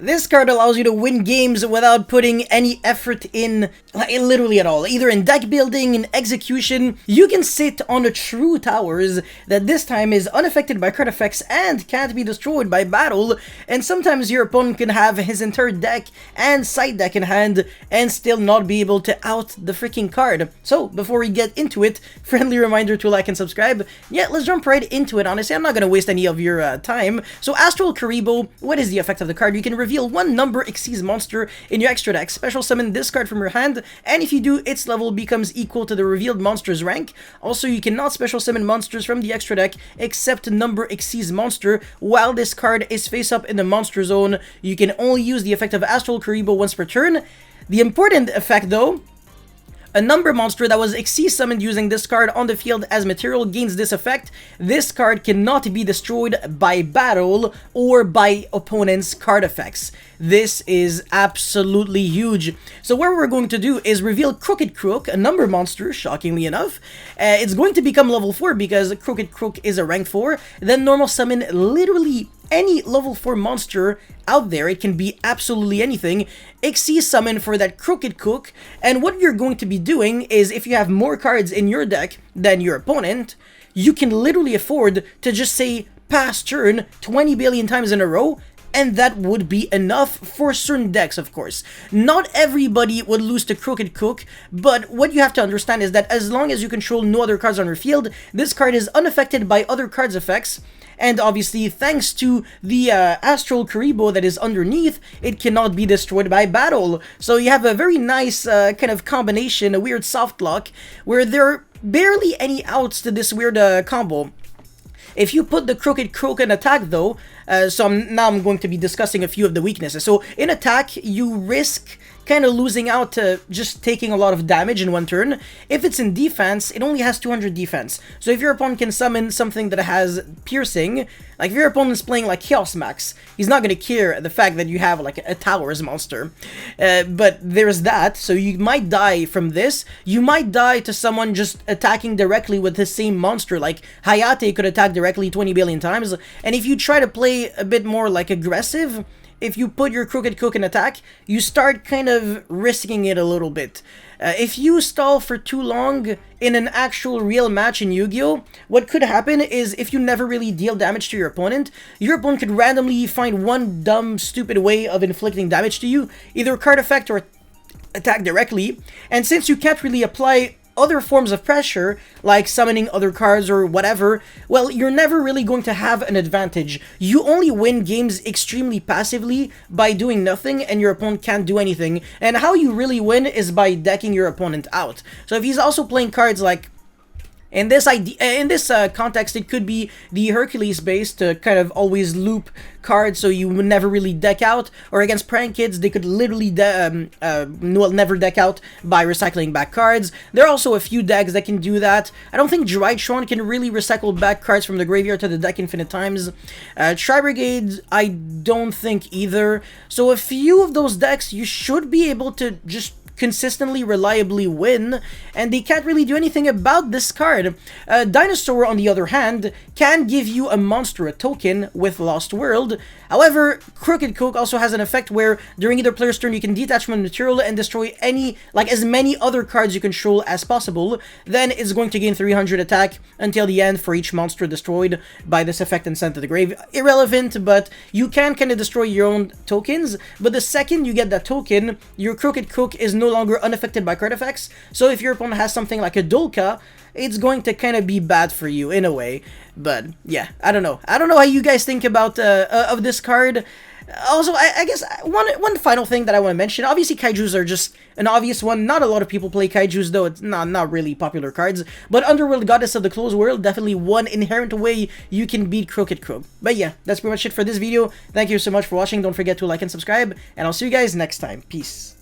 This card allows you to win games without putting any effort in, like, literally at all. Either in deck building, in execution, you can sit on the true towers that this time is unaffected by card effects and can't be destroyed by battle, and sometimes your opponent can have his entire deck and side deck in hand and still not be able to out the freaking card. So, before we get into it, friendly reminder to like and subscribe. Yeah, let's jump right into it. Honestly, I'm not going to waste any of your time. So, Astral Kuriboh, what is the effect of the card? You can reveal one number Xyz monster in your extra deck, special summon this card from your hand, and if you do, its level becomes equal to the revealed monster's rank. Also, you cannot special summon monsters from the extra deck except number Xyz monster. While this card is face up in the monster zone, you can only use the effect of Astral Kuriboh once per turn. The important effect though, a number monster that was Xyz summoned using this card on the field as material gains this effect. This card cannot be destroyed by battle or by opponent's card effects. This is absolutely huge. So what we're going to do is reveal Crooked Crook, a number monster, shockingly enough. It's going to become level 4 because Crooked Crook is a rank 4. Then normal summon literally any level 4 monster out there. It can be absolutely anything. Xyz summon for that Crooked Crook, and what you're going to be doing is, if you have more cards in your deck than your opponent, you can literally afford to just say pass turn 20 billion times in a row, and that would be enough for certain decks, of course. Not everybody would lose to Crooked Crook, but what you have to understand is that as long as you control no other cards on your field, this card is unaffected by other cards' effects. And obviously, thanks to the Astral Kuriboh that is underneath, it cannot be destroyed by battle. So you have a very nice kind of combination, a weird soft lock, where there are barely any outs to this weird combo. If you put the Crooked Crook in attack though, now I'm going to be discussing a few of the weaknesses. So in attack, you risk kind of losing out to just taking a lot of damage in one turn. If it's in defense, it only has 200 defense. So if your opponent can summon something that has piercing, like if your opponent's playing like Chaos Max, he's not going to care the fact that you have like a Towers monster. But there's that, so you might die from this. You might die to someone just attacking directly with the same monster, like Hayate could attack directly 20 billion times. And if you try to play a bit more like aggressive, if you put your Crooked Crook in attack, you start kind of risking it a little bit. If you stall for too long in an actual real match in Yu-Gi-Oh!, what could happen is, if you never really deal damage to your opponent could randomly find one dumb, stupid way of inflicting damage to you, either card effect or attack directly, and since you can't really apply other forms of pressure, like summoning other cards or whatever, well, you're never really going to have an advantage. You only win games extremely passively by doing nothing, and your opponent can't do anything. And how you really win is by decking your opponent out. So if he's also playing cards like, in this context, it could be the Hercules base to kind of always loop cards so you would never really deck out, or against Prank Kids, they could literally never deck out by recycling back cards. There are also a few decks that can do that. I don't think Drytron can really recycle back cards from the graveyard to the deck infinite times. Tri-Brigade, I don't think either. So a few of those decks, you should be able to just consistently, reliably win, and they can't really do anything about this card. Dinosaur, on the other hand, can give you a monster, a token, with Lost World. However, Crooked Crook also has an effect where during either player's turn you can detach from material and destroy as many other cards you control as possible. Then it's going to gain 300 attack until the end for each monster destroyed by this effect and sent to the grave. Irrelevant, but you can kind of destroy your own tokens, but the second you get that token, your Crooked Crook is no longer unaffected by card effects. So if your opponent has something like a Dolka, it's going to kind of be bad for you in a way. But yeah, I don't know how you guys think about of this card. Also, I guess one final thing that I want to mention, obviously Kaijus are just an obvious one. Not a lot of people play Kaijus, though. It's not really popular cards. But Underworld Goddess of the Closed World, definitely one inherent way you can beat Crooked Crook. But yeah, that's pretty much it for this video. Thank you so much for watching. Don't forget to like and subscribe, and I'll see you guys next time. Peace.